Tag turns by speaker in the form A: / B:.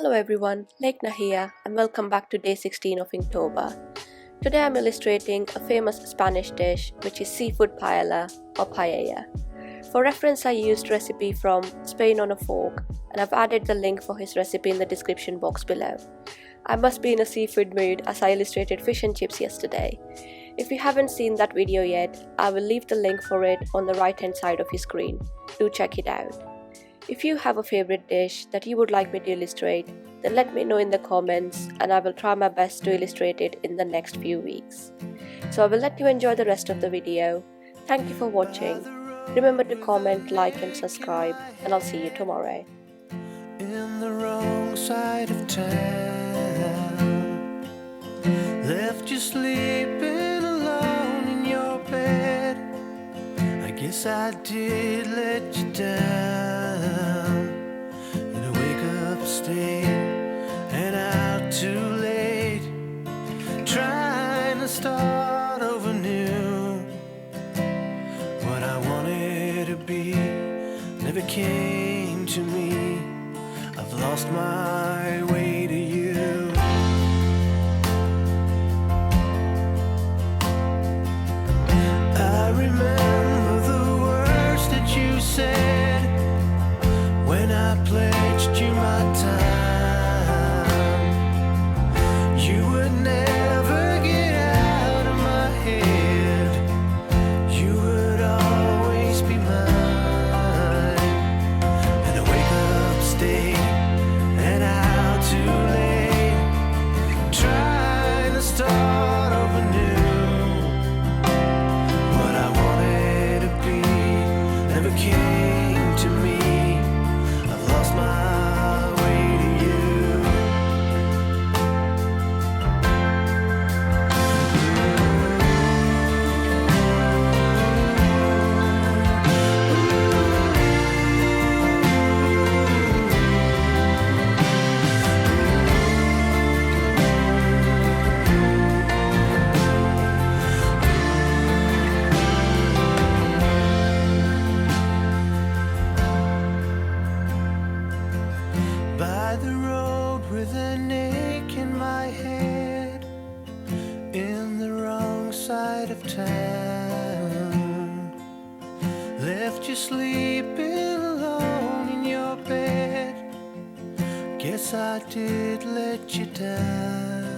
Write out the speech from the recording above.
A: Hello everyone, Lekhana here and welcome back to day 16 of Inktober. Today I'm illustrating a famous Spanish dish which is seafood paella or paella. For reference I used recipe from Spain on a Fork and I've added the link for his recipe in the description box below. I must be in a seafood mood as I illustrated fish and chips yesterday. If you haven't seen that video yet, I will leave the link for it on the right hand side of your screen. Do check it out. If you have a favorite dish that you would like me to illustrate, then let me know in the comments and I will try my best to illustrate it in the next few weeks. So I will let you enjoy the rest of the video. Thank you for watching. Remember to comment, like and subscribe, and I'll see you tomorrow.
B: In the wrong side of town, left you sleeping alone in your bed. I guess I did let you down, and I wake up staying and out too late, trying to start over new. What I wanted to be never came to me. I've lost my way to you. I remember the words that you said when I pledged you my time. You would never get out of my head. You would always be mine. And I wake up, stay and out too late, trying to start over new. What I wanted to be never came to me. I've lost my way to you. By the road with an ache in my head, in the wrong side of town, left you sleeping alone in your bed. Guess I did let you down.